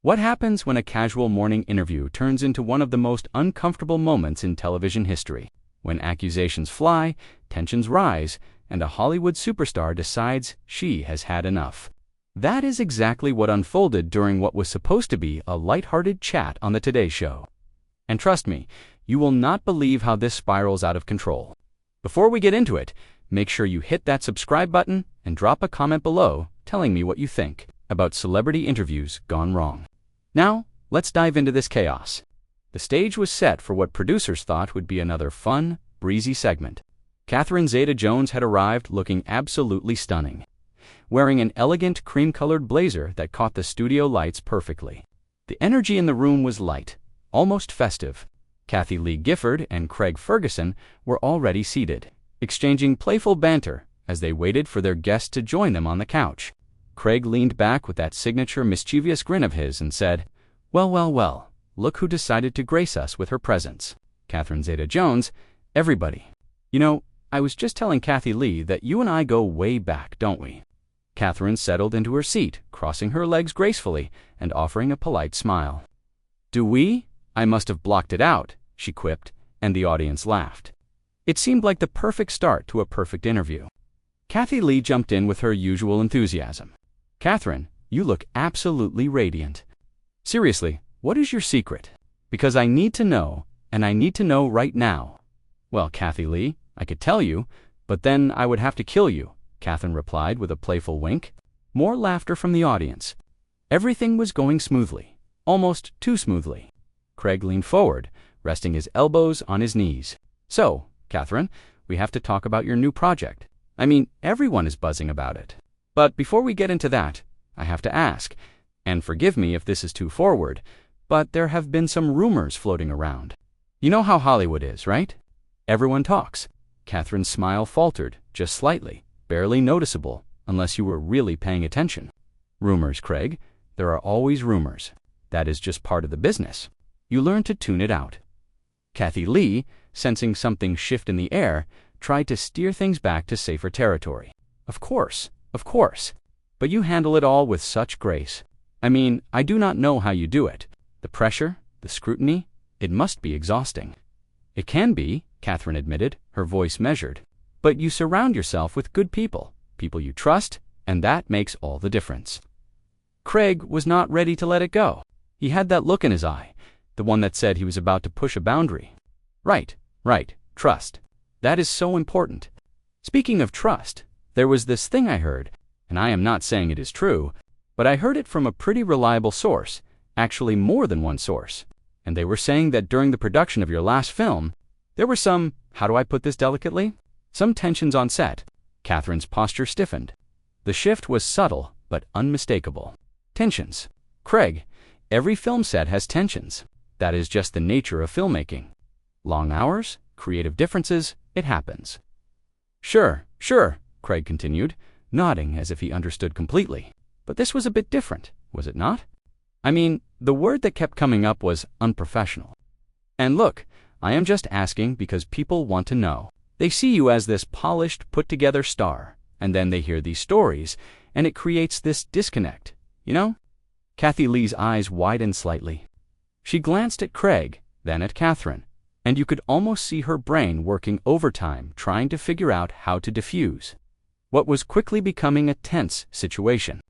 What happens when a casual morning interview turns into one of the most uncomfortable moments in television history? When accusations fly, tensions rise, and a Hollywood superstar decides she has had enough. That is exactly what unfolded during what was supposed to be a lighthearted chat on the Today Show. And trust me, you will not believe how this spirals out of control. Before we get into it, make sure you hit that subscribe button and drop a comment below telling me what you think about celebrity interviews gone wrong. Now, let's dive into this chaos. The stage was set for what producers thought would be another fun, breezy segment. Catherine Zeta Jones had arrived looking absolutely stunning, wearing an elegant cream-colored blazer that caught the studio lights perfectly. The energy in the room was light, almost festive. Kathie Lee Gifford and Craig Ferguson were already seated, exchanging playful banter as they waited for their guest to join them on the couch. Craig leaned back with that signature mischievous grin of his and said, well, look who decided to grace us with her presence. Catherine Zeta Jones, everybody. You know, I was just telling Kathie Lee that you and I go way back, don't we? Catherine settled into her seat, crossing her legs gracefully and offering a polite smile. Do we? I must have blocked it out, she quipped, and the audience laughed. It seemed like the perfect start to a perfect interview. Kathie Lee jumped in with her usual enthusiasm. Catherine, you look absolutely radiant. Seriously, what is your secret? Because I need to know, and I need to know right now. Well, Kathie Lee, I could tell you, but then I would have to kill you, Catherine replied with a playful wink. More laughter from the audience. Everything was going smoothly, almost too smoothly. Craig leaned forward, resting his elbows on his knees. So, Catherine, we have to talk about your new project. I mean, everyone is buzzing about it. But before we get into that, I have to ask, and forgive me if this is too forward, but there have been some rumors floating around. You know how Hollywood is, right? Everyone talks. Catherine's smile faltered, just slightly, barely noticeable, unless you were really paying attention. Rumors, Craig. There are always rumors. That is just part of the business. You learn to tune it out. Kathie Lee, sensing something shift in the air, tried to steer things back to safer territory. Of course. But you handle it all with such grace. I mean, I do not know how you do it. The pressure, the scrutiny, it must be exhausting. It can be, Catherine admitted, her voice measured. But you surround yourself with good people you trust, and that makes all the difference. Craig was not ready to let it go. He had that look in his eye, the one that said he was about to push a boundary. Right, trust. That is so important. Speaking of trust, there was this thing I heard, and I am not saying it is true, but I heard it from a pretty reliable source, actually more than one source, and they were saying that during the production of your last film, there were some, how do I put this delicately? Some tensions on set. Catherine's posture stiffened. The shift was subtle, but unmistakable. Tensions. Craig, every film set has tensions. That is just the nature of filmmaking. Long hours, creative differences, it happens. Sure, Craig continued, nodding as if he understood completely. But this was a bit different, was it not? I mean, the word that kept coming up was unprofessional. And look, I am just asking because people want to know. They see you as this polished, put-together star, and then they hear these stories, and it creates this disconnect, you know? Kathie Lee's eyes widened slightly. She glanced at Craig, then at Catherine, and you could almost see her brain working overtime trying to figure out how to diffuse what was quickly becoming a tense situation.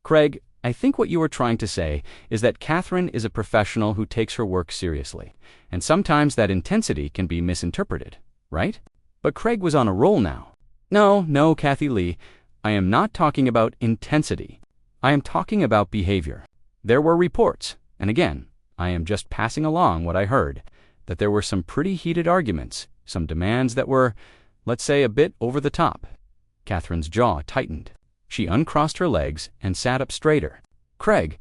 Craig, I think what you are trying to say is that Catherine is a professional who takes her work seriously, and sometimes that intensity can be misinterpreted, right? But Craig was on a roll now. No, Kathie Lee, I am not talking about intensity. I am talking about behavior. There were reports, and again, I am just passing along what I heard, that there were some pretty heated arguments, some demands that were, let's say, a bit over the top. Catherine's jaw tightened. She uncrossed her legs and sat up straighter. Craig,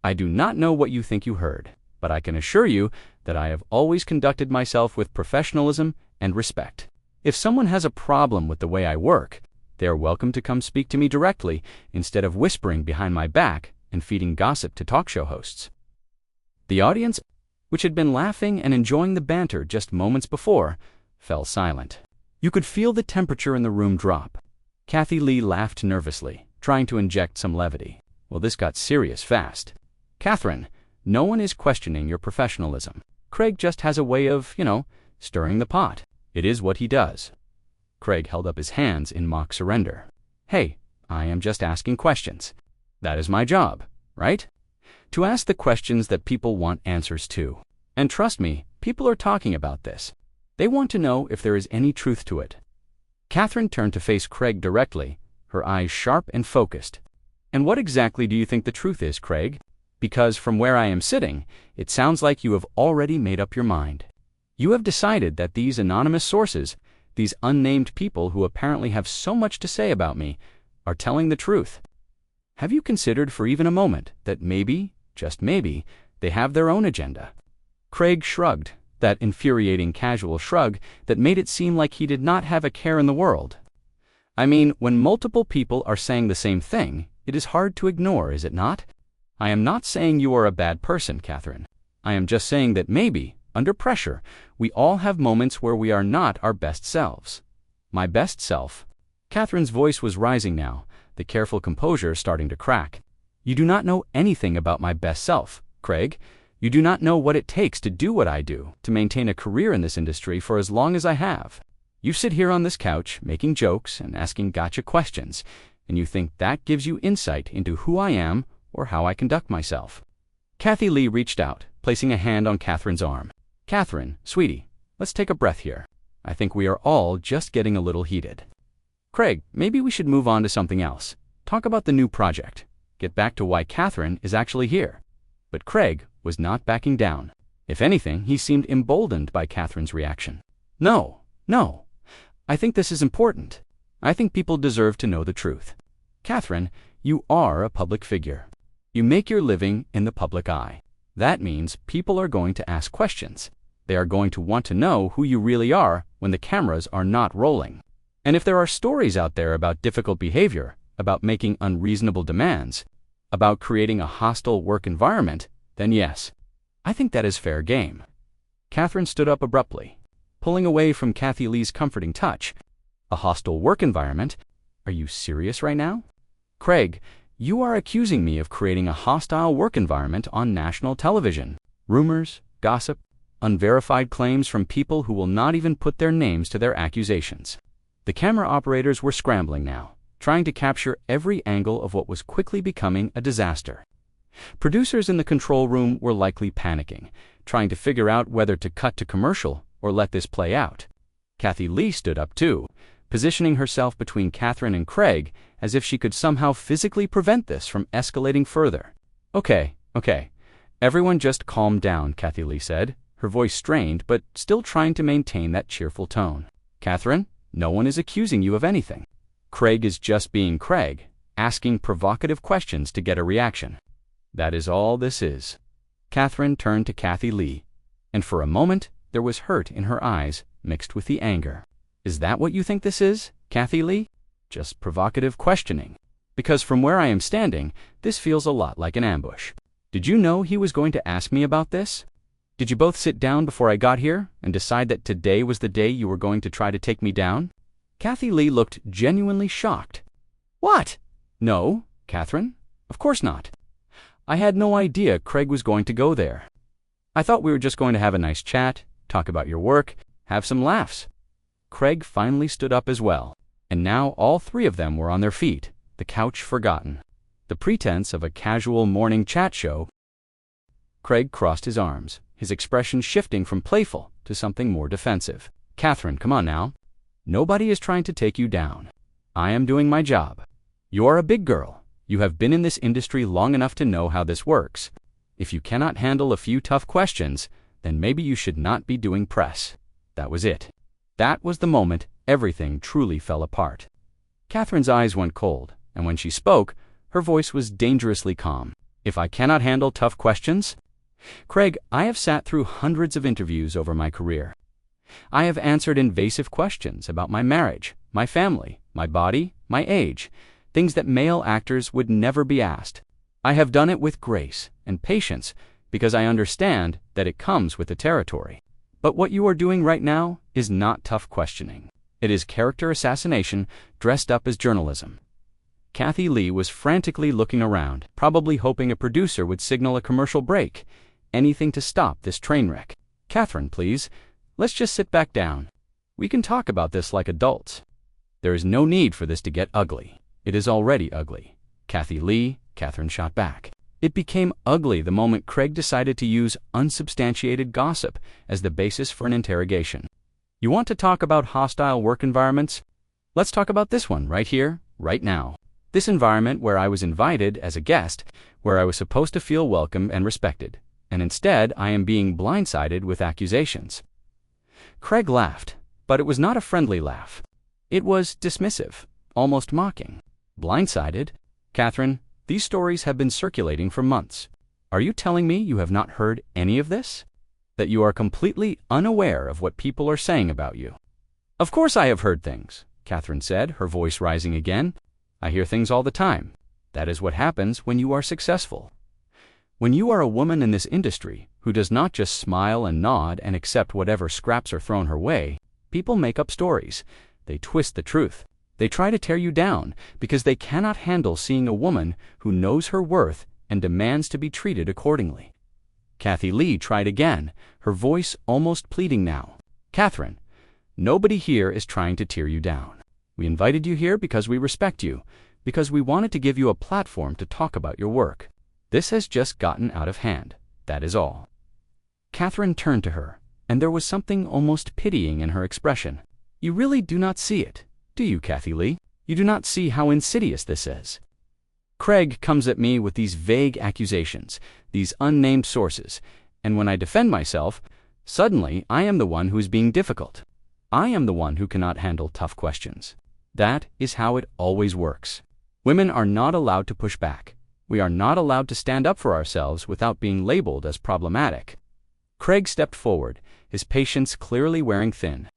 I do not know what you think you heard, but I can assure you that I have always conducted myself with professionalism and respect. If someone has a problem with the way I work, they are welcome to come speak to me directly instead of whispering behind my back and feeding gossip to talk show hosts. The audience, which had been laughing and enjoying the banter just moments before, fell silent. You could feel the temperature in the room drop. Kathie Lee laughed nervously, trying to inject some levity. Well, this got serious fast. Catherine, no one is questioning your professionalism. Craig just has a way of, stirring the pot. It is what he does. Craig held up his hands in mock surrender. Hey, I am just asking questions. That is my job, right? To ask the questions that people want answers to. And trust me, people are talking about this. They want to know if there is any truth to it. Catherine turned to face Craig directly, her eyes sharp and focused. And what exactly do you think the truth is, Craig? Because from where I am sitting, it sounds like you have already made up your mind. You have decided that these anonymous sources, these unnamed people who apparently have so much to say about me, are telling the truth. Have you considered for even a moment that maybe, just maybe, they have their own agenda? Craig shrugged, that infuriating casual shrug that made it seem like he did not have a care in the world. I mean, when multiple people are saying the same thing, it is hard to ignore, is it not? I am not saying you are a bad person, Catherine. I am just saying that maybe, under pressure, we all have moments where we are not our best selves. My best self? Catherine's voice was rising now, the careful composure starting to crack. You do not know anything about my best self, Craig. You do not know what it takes to do what I do, to maintain a career in this industry for as long as I have. You sit here on this couch, making jokes and asking gotcha questions, and you think that gives you insight into who I am or how I conduct myself. Kathie Lee reached out, placing a hand on Catherine's arm. Catherine, sweetie, let's take a breath here. I think we are all just getting a little heated. Craig, maybe we should move on to something else. Talk about the new project. Get back to why Catherine is actually here. But Craig was not backing down. If anything, he seemed emboldened by Catherine's reaction. No. I think this is important. I think people deserve to know the truth. Catherine, you are a public figure. You make your living in the public eye. That means people are going to ask questions. They are going to want to know who you really are when the cameras are not rolling. And if there are stories out there about difficult behavior, about making unreasonable demands, about creating a hostile work environment, then yes, I think that is fair game. Catherine stood up abruptly, pulling away from Kathie Lee's comforting touch. A hostile work environment? Are you serious right now? Craig, you are accusing me of creating a hostile work environment on national television. Rumors, gossip, unverified claims from people who will not even put their names to their accusations. The camera operators were scrambling now, trying to capture every angle of what was quickly becoming a disaster. Producers in the control room were likely panicking, trying to figure out whether to cut to commercial or let this play out. Kathie Lee stood up too, positioning herself between Catherine and Craig as if she could somehow physically prevent this from escalating further. Okay. Everyone just calm down, Kathie Lee said, her voice strained but still trying to maintain that cheerful tone. Catherine, no one is accusing you of anything. Craig is just being Craig, asking provocative questions to get a reaction. That is all this is. Catherine turned to Kathie Lee, and for a moment there was hurt in her eyes mixed with the anger. Is that what you think this is, Kathie Lee? Just provocative questioning? Because from where I am standing, this feels a lot like an ambush. Did you know he was going to ask me about this? Did you both sit down before I got here and decide that today was the day you were going to try to take me down? Kathie Lee looked genuinely shocked. What? No, Catherine, of course not. I had no idea Craig was going to go there. I thought we were just going to have a nice chat, talk about your work, have some laughs. Craig finally stood up as well, and now all three of them were on their feet, the couch forgotten. The pretense of a casual morning chat show. Craig crossed his arms, his expression shifting from playful to something more defensive. Catherine, come on now. Nobody is trying to take you down. I am doing my job. You are a big girl. You have been in this industry long enough to know how this works. If you cannot handle a few tough questions, then maybe you should not be doing press. That was it. That was the moment everything truly fell apart. Catherine's eyes went cold, and when she spoke, her voice was dangerously calm. If I cannot handle tough questions? Craig, I have sat through hundreds of interviews over my career. I have answered invasive questions about my marriage, my family, my body, my age, things that male actors would never be asked. I have done it with grace and patience because I understand that it comes with the territory. But what you are doing right now is not tough questioning. It is character assassination dressed up as journalism. Kathie Lee was frantically looking around, probably hoping a producer would signal a commercial break. Anything to stop this train wreck. "Catherine, please, let's just sit back down. We can talk about this like adults. There is no need for this to get ugly. It is already ugly." "Kathie Lee," Catherine shot back. It became ugly the moment Craig decided to use unsubstantiated gossip as the basis for an interrogation. "You want to talk about hostile work environments? Let's talk about this one right here, right now. This environment where I was invited as a guest, where I was supposed to feel welcome and respected, and instead I am being blindsided with accusations." Craig laughed, but it was not a friendly laugh. It was dismissive, almost mocking. "Blindsided? Catherine, these stories have been circulating for months. Are you telling me you have not heard any of this? That you are completely unaware of what people are saying about you?" "Of course I have heard things," Catherine said, her voice rising again. "I hear things all the time. That is what happens when you are successful. When you are a woman in this industry who does not just smile and nod and accept whatever scraps are thrown her way, people make up stories. They twist the truth. They try to tear you down because they cannot handle seeing a woman who knows her worth and demands to be treated accordingly." Kathie Lee tried again, her voice almost pleading now. "Catherine, nobody here is trying to tear you down. We invited you here because we respect you, because we wanted to give you a platform to talk about your work. This has just gotten out of hand. That is all." Catherine turned to her, and there was something almost pitying in her expression. "You really do not see it, do you, Kathie Lee? You do not see how insidious this is. Craig comes at me with these vague accusations, these unnamed sources, and when I defend myself, suddenly I am the one who is being difficult. I am the one who cannot handle tough questions. That is how it always works. Women are not allowed to push back. We are not allowed to stand up for ourselves without being labeled as problematic." Craig stepped forward, his patience clearly wearing thin.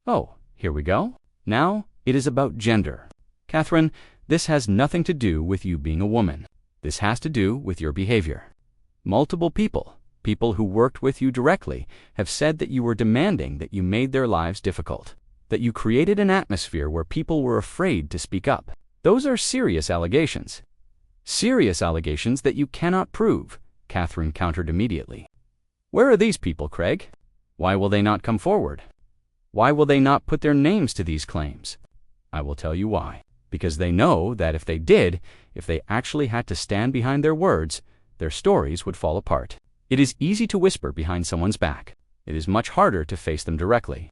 "Oh, here we go. Now it is about gender. Catherine, this has nothing to do with you being a woman. This has to do with your behavior. Multiple people who worked with you directly, have said that you were demanding, that you made their lives difficult, that you created an atmosphere where people were afraid to speak up. Those are serious allegations. Serious allegations that you cannot prove," Catherine countered immediately. "Where are these people, Craig? Why will they not come forward? Why will they not put their names to these claims? I will tell you why. Because they know that if they did, if they actually had to stand behind their words, their stories would fall apart. It is easy to whisper behind someone's back. It is much harder to face them directly."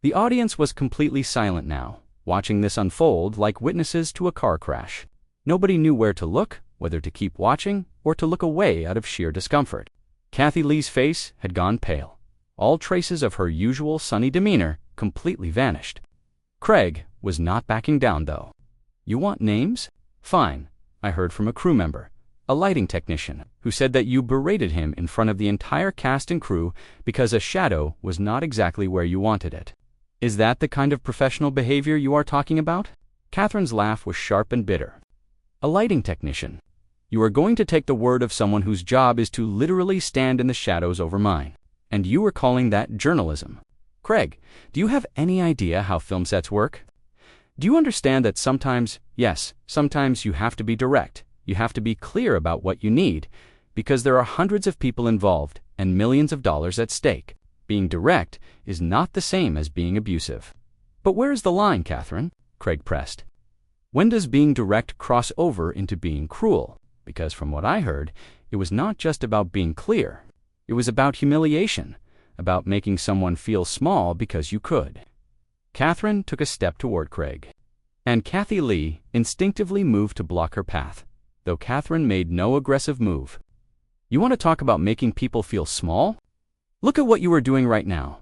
The audience was completely silent now, watching this unfold like witnesses to a car crash. Nobody knew where to look, whether to keep watching or to look away out of sheer discomfort. Kathie Lee's face had gone pale. All traces of her usual sunny demeanor completely vanished. Craig was not backing down, though. "You want names? Fine. I heard from a crew member, a lighting technician, who said that you berated him in front of the entire cast and crew because a shadow was not exactly where you wanted it. Is that the kind of professional behavior you are talking about?" Catherine's laugh was sharp and bitter. "A lighting technician. You are going to take the word of someone whose job is to literally stand in the shadows over mine, and you are calling that journalism. Craig, do you have any idea how film sets work? Do you understand that sometimes, yes, sometimes you have to be direct, you have to be clear about what you need, because there are hundreds of people involved and millions of dollars at stake. Being direct is not the same as being abusive." "But where is the line, Catherine?" Craig pressed. "When does being direct cross over into being cruel? Because from what I heard, it was not just about being clear. It was about humiliation, about making someone feel small because you could." Catherine took a step toward Craig, and Kathie Lee instinctively moved to block her path, though Catherine made no aggressive move. "You want to talk about making people feel small? Look at what you are doing right now.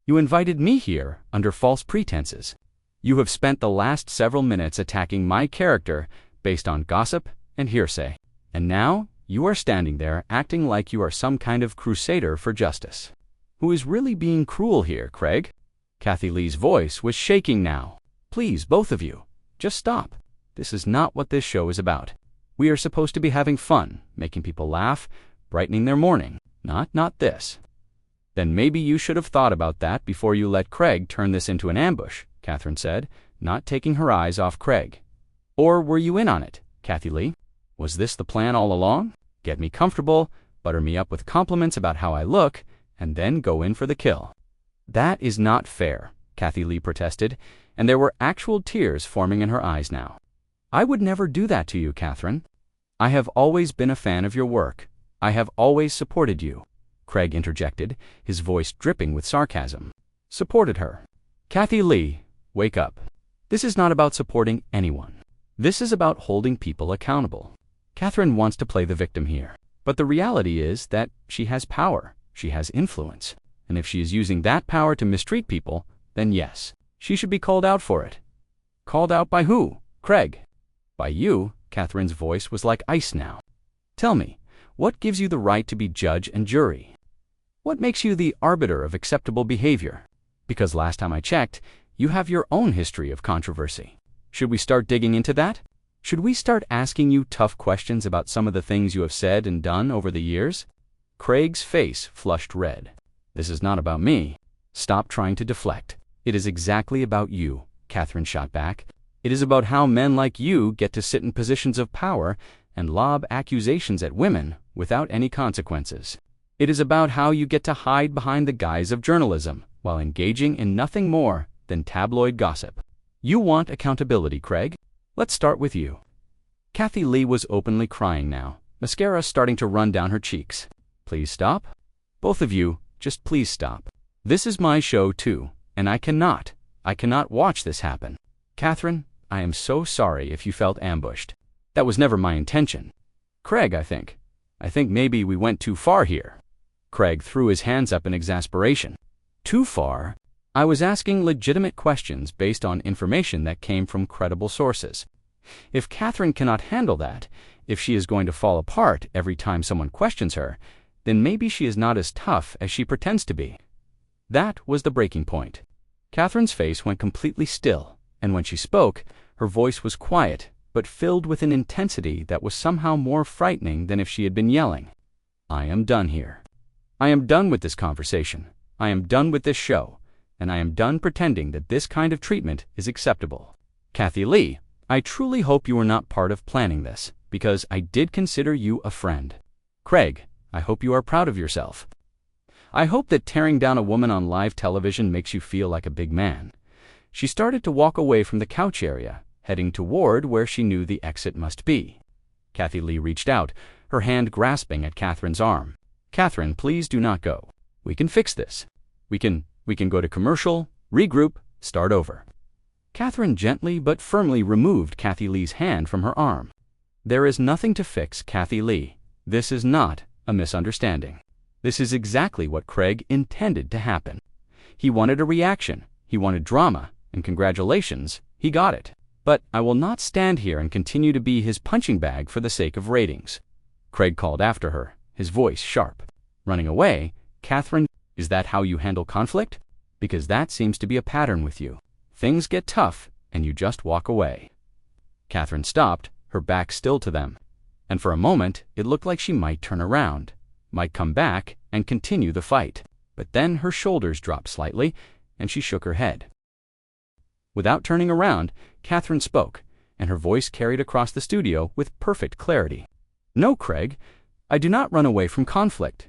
You invited me here under false pretenses. You have spent the last several minutes attacking my character based on gossip and hearsay, and now you are standing there acting like you are some kind of crusader for justice. Who is really being cruel here, Craig?" Kathie Lee's voice was shaking now. "Please, both of you, just stop. This is not what this show is about. We are supposed to be having fun, making people laugh, brightening their morning, not this." "Then maybe you should have thought about that before you let Craig turn this into an ambush," Catherine said, not taking her eyes off Craig. Or were you in on it, Kathie Lee? Was this the plan all along? Get me comfortable, butter me up with compliments about how I look, and then go in for the kill. That is not fair, Kathie Lee protested, and there were actual tears forming in her eyes now. I would never do that to you, Catherine. I have always been a fan of your work. I have always supported you, Craig interjected, his voice dripping with sarcasm. Supported her. Kathie Lee, wake up. This is not about supporting anyone. This is about holding people accountable. Catherine wants to play the victim here, but the reality is that she has power, she has influence, and if she is using that power to mistreat people, then yes, she should be called out for it. Called out by who, Craig? By you. Catherine's voice was like ice now. Tell me, what gives you the right to be judge and jury? What makes you the arbiter of acceptable behavior? Because last time I checked, you have your own history of controversy. Should we start digging into that? Should we start asking you tough questions about some of the things you have said and done over the years? Craig's face flushed red. This is not about me. Stop trying to deflect. It is exactly about you, Catherine shot back. It is about how men like you get to sit in positions of power and lob accusations at women without any consequences. It is about how you get to hide behind the guise of journalism while engaging in nothing more than tabloid gossip. You want accountability, Craig? Let's start with you. Kathie Lee was openly crying now, mascara starting to run down her cheeks. Please stop. Both of you, just please stop. This is my show too, and I cannot watch this happen. Catherine, I am so sorry if you felt ambushed. That was never my intention. Craig, I think maybe we went too far here. Craig threw his hands up in exasperation. Too far? I was asking legitimate questions based on information that came from credible sources. If Catherine cannot handle that, if she is going to fall apart every time someone questions her, then maybe she is not as tough as she pretends to be. That was the breaking point. Catherine's face went completely still, and when she spoke, her voice was quiet, but filled with an intensity that was somehow more frightening than if she had been yelling. I am done here. I am done with this conversation. I am done with this show. And I am done pretending that this kind of treatment is acceptable. Kathie Lee, I truly hope you were not part of planning this, because I did consider you a friend. Craig, I hope you are proud of yourself. I hope that tearing down a woman on live television makes you feel like a big man. She started to walk away from the couch area, heading toward where she knew the exit must be. Kathie Lee reached out, her hand grasping at Catherine's arm. Catherine, please do not go. We can fix this. We can go to commercial, regroup, start over. Catherine gently but firmly removed Kathie Lee's hand from her arm. There is nothing to fix, Kathie Lee. This is not a misunderstanding. This is exactly what Craig intended to happen. He wanted a reaction. He wanted drama. And congratulations, he got it. But I will not stand here and continue to be his punching bag for the sake of ratings. Craig called after her, his voice sharp. Running away, Catherine, is that how you handle conflict? Because that seems to be a pattern with you. Things get tough, and you just walk away. Catherine stopped, her back still to them. And for a moment, it looked like she might turn around, might come back and continue the fight. But then her shoulders dropped slightly, and she shook her head. Without turning around, Catherine spoke, and her voice carried across the studio with perfect clarity. No, Craig, I do not run away from conflict.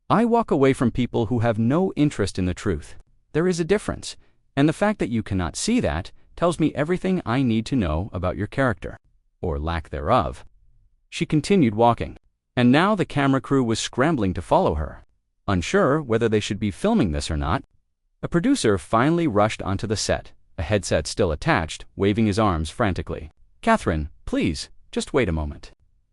I walk away from people who have no interest in the truth. There is a difference, and the fact that you cannot see that tells me everything I need to know about your character, or lack thereof. She continued walking, and now the camera crew was scrambling to follow her. Unsure whether they should be filming this or not, a producer finally rushed onto the set, a headset still attached, waving his arms frantically. Catherine, please, just wait a moment.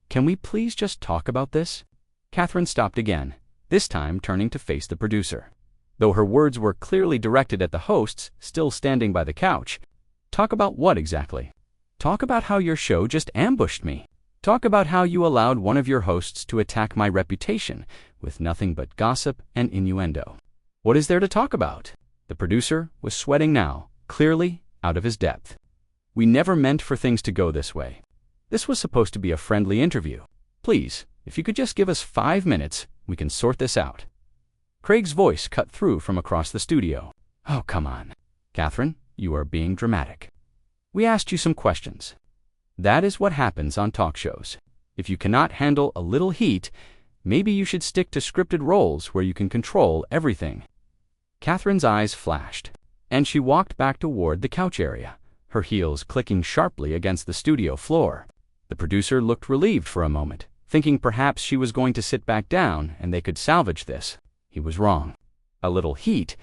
Can we please just talk about this? Catherine stopped again, this time turning to face the producer. Though her words were clearly directed at the hosts still standing by the couch. Talk about what exactly? Talk about how your show just ambushed me. Talk about how you allowed one of your hosts to attack my reputation with nothing but gossip and innuendo. What is there to talk about? The producer was sweating now, clearly out of his depth. We never meant for things to go this way. This was supposed to be a friendly interview. Please, if you could just give us 5 minutes, we can sort this out. Craig's voice cut through from across the studio. Oh, come on. Catherine, you are being dramatic. We asked you some questions. That is what happens on talk shows. If you cannot handle a little heat, maybe you should stick to scripted roles where you can control everything. Catherine's eyes flashed, and she walked back toward the couch area, her heels clicking sharply against the studio floor. The producer looked relieved for a moment, thinking perhaps she was going to sit back down and they could salvage this. He was wrong. A little heat.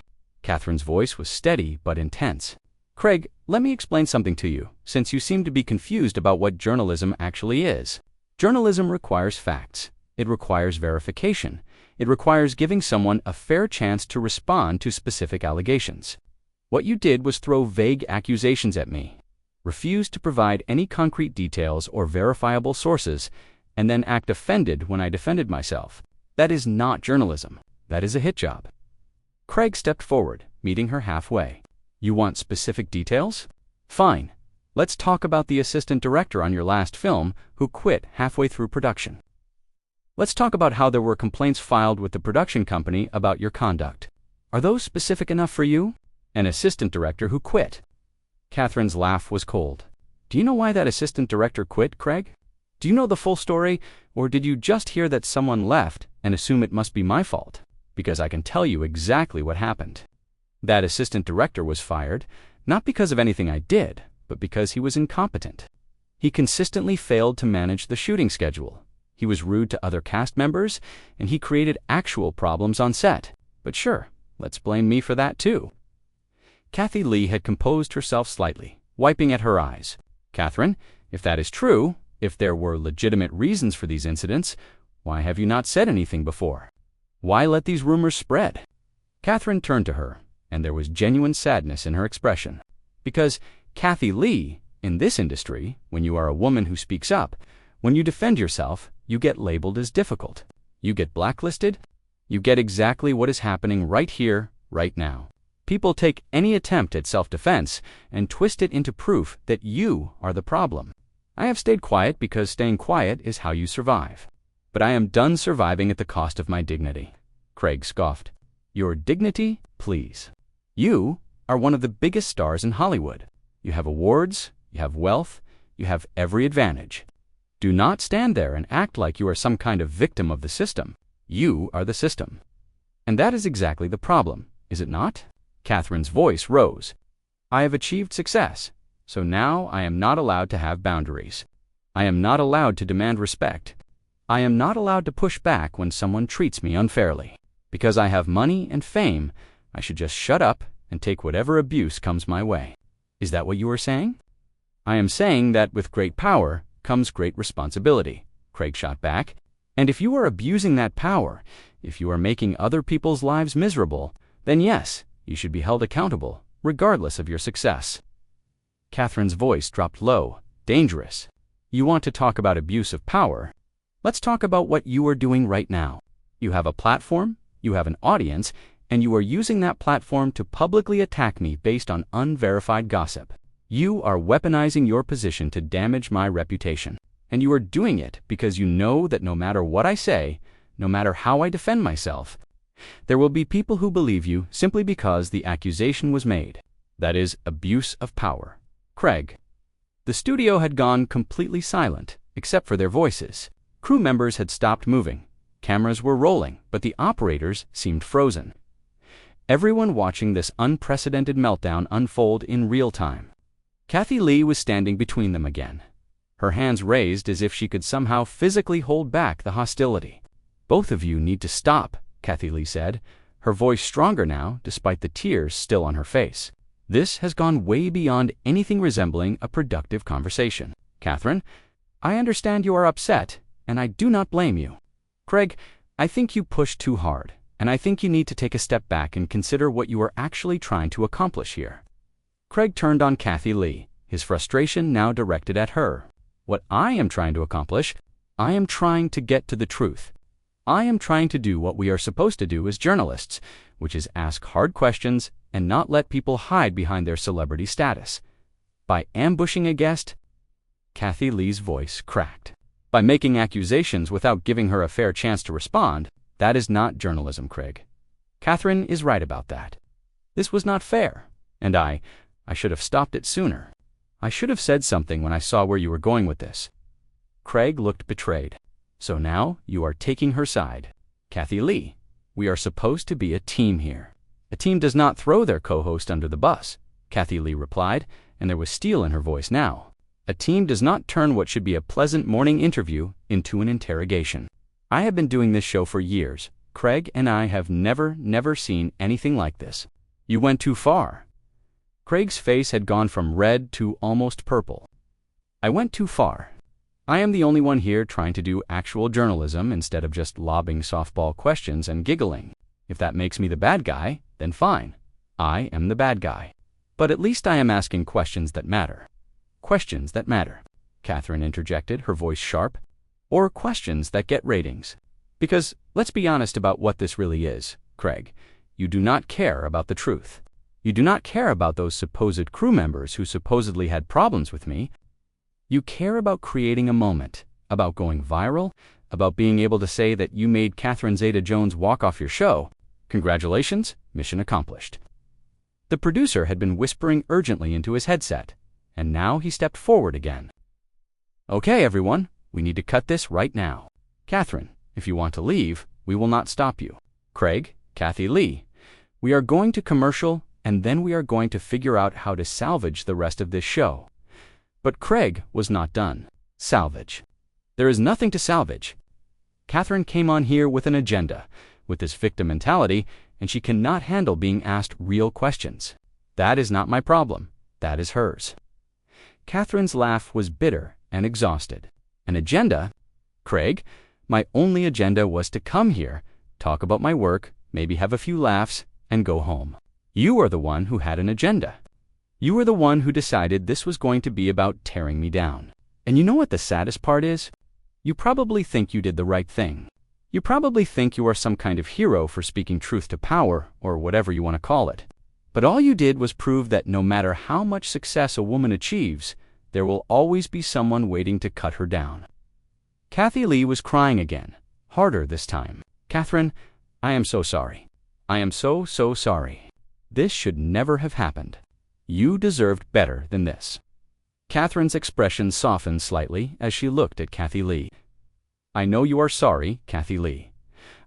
Catherine's voice was steady but intense. Craig, let me explain something to you, since you seem to be confused about what journalism actually is. Journalism requires facts. It requires verification. It requires giving someone a fair chance to respond to specific allegations. What you did was throw vague accusations at me, refuse to provide any concrete details or verifiable sources, and then act offended when I defended myself. That is not journalism. That is a hit job. Craig stepped forward, meeting her halfway. You want specific details? Fine. Let's talk about the assistant director on your last film who quit halfway through production. Let's talk about how there were complaints filed with the production company about your conduct. Are those specific enough for you? An assistant director who quit. Catherine's laugh was cold. Do you know why that assistant director quit, Craig? Do you know the full story, or did you just hear that someone left and assume it must be my fault? Because I can tell you exactly what happened. That assistant director was fired, not because of anything I did, but because he was incompetent. He consistently failed to manage the shooting schedule. He was rude to other cast members, and he created actual problems on set. But sure, let's blame me for that too. Kathie Lee had composed herself slightly, wiping at her eyes. Catherine, if that is true, if there were legitimate reasons for these incidents, why have you not said anything before? Why let these rumors spread? Catherine turned to her, and there was genuine sadness in her expression. Because, Kathie Lee, in this industry, when you are a woman who speaks up, when you defend yourself, you get labeled as difficult. You get blacklisted. You get exactly what is happening right here, right now. People take any attempt at self-defense and twist it into proof that you are the problem. I have stayed quiet because staying quiet is how you survive. But I am done surviving at the cost of my dignity. Craig scoffed. Your dignity, please. You are one of the biggest stars in Hollywood. You have awards, you have wealth, you have every advantage. Do not stand there and act like you are some kind of victim of the system. You are the system. And that is exactly the problem, is it not? Catherine's voice rose. I have achieved success, so now I am not allowed to have boundaries. I am not allowed to demand respect. I am not allowed to push back when someone treats me unfairly. Because I have money and fame, I should just shut up and take whatever abuse comes my way. Is that what you are saying? I am saying that with great power comes great responsibility, Craig shot back. And if you are abusing that power, if you are making other people's lives miserable, then yes, you should be held accountable, regardless of your success. Catherine's voice dropped low, dangerous. You want to talk about abuse of power? Let's talk about what you are doing right now. You have a platform, you have an audience, and you are using that platform to publicly attack me based on unverified gossip. You are weaponizing your position to damage my reputation. And you are doing it because you know that no matter what I say, no matter how I defend myself, there will be people who believe you simply because the accusation was made. That is abuse of power. Craig. The studio had gone completely silent, except for their voices. Crew members had stopped moving. Cameras were rolling, but the operators seemed frozen. Everyone watching this unprecedented meltdown unfold in real time. Kathie Lee was standing between them again, her hands raised as if she could somehow physically hold back the hostility. Both of you need to stop, Kathie Lee said, her voice stronger now despite the tears still on her face. This has gone way beyond anything resembling a productive conversation. Catherine, I understand you are upset, and I do not blame you. Craig, I think you pushed too hard, and I think you need to take a step back and consider what you are actually trying to accomplish here. Craig turned on Kathie Lee, his frustration now directed at her. What I am trying to accomplish, I am trying to get to the truth. I am trying to do what we are supposed to do as journalists, which is ask hard questions and not let people hide behind their celebrity status. By ambushing a guest, Kathie Lee's voice cracked. By making accusations without giving her a fair chance to respond, that is not journalism, Craig. Catherine is right about that. This was not fair, and I should have stopped it sooner. I should have said something when I saw where you were going with this. Craig looked betrayed. So now you are taking her side. Kathie Lee, we are supposed to be a team here. A team does not throw their co-host under the bus, Kathie Lee replied, and there was steel in her voice now. A team does not turn what should be a pleasant morning interview into an interrogation. I have been doing this show for years. Craig and I have never seen anything like this. You went too far. Craig's face had gone from red to almost purple. I went too far. I am the only one here trying to do actual journalism instead of just lobbing softball questions and giggling. If that makes me the bad guy, then fine. I am the bad guy. But at least I am asking questions that matter. Questions that matter, Catherine interjected, her voice sharp. Or questions that get ratings. Because, let's be honest about what this really is, Craig. You do not care about the truth. You do not care about those supposed crew members who supposedly had problems with me. You care about creating a moment, about going viral, about being able to say that you made Catherine Zeta Jones walk off your show. Congratulations, mission accomplished. The producer had been whispering urgently into his headset, and now he stepped forward again. Okay, everyone, we need to cut this right now. Catherine, if you want to leave, we will not stop you. Craig, Kathie Lee, we are going to commercial, and then we are going to figure out how to salvage the rest of this show. But Craig was not done. Salvage. There is nothing to salvage. Catherine came on here with an agenda, with this victim mentality, and she cannot handle being asked real questions. That is not my problem. That is hers. Catherine's laugh was bitter and exhausted. An agenda? Craig, my only agenda was to come here, talk about my work, maybe have a few laughs, and go home. You are the one who had an agenda. You were the one who decided this was going to be about tearing me down. And you know what the saddest part is? You probably think you did the right thing. You probably think you are some kind of hero for speaking truth to power, or whatever you want to call it. But all you did was prove that no matter how much success a woman achieves, there will always be someone waiting to cut her down. Kathie Lee was crying again, harder this time. Catherine, I am so sorry. I am so sorry. This should never have happened. You deserved better than this. Catherine's expression softened slightly as she looked at Kathie Lee. I know you are sorry, Kathie Lee.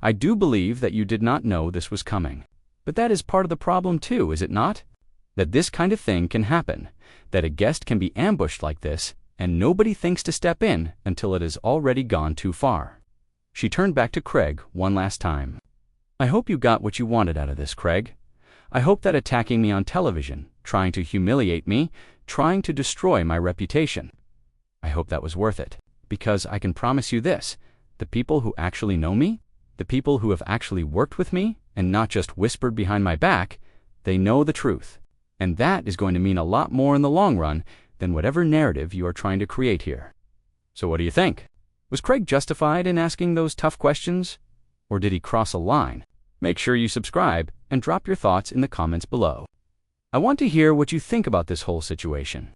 I do believe that you did not know this was coming. But that is part of the problem too, is it not? That this kind of thing can happen, that a guest can be ambushed like this, and nobody thinks to step in until it has already gone too far. She turned back to Craig one last time. I hope you got what you wanted out of this, Craig. I hope that attacking me on television, trying to humiliate me, trying to destroy my reputation, I hope that was worth it. Because I can promise you this, the people who actually know me, the people who have actually worked with me, and not just whispered behind my back, they know the truth. And that is going to mean a lot more in the long run than whatever narrative you are trying to create here. So what do you think? Was Craig justified in asking those tough questions? Or did he cross a line? Make sure you subscribe and drop your thoughts in the comments below. I want to hear what you think about this whole situation.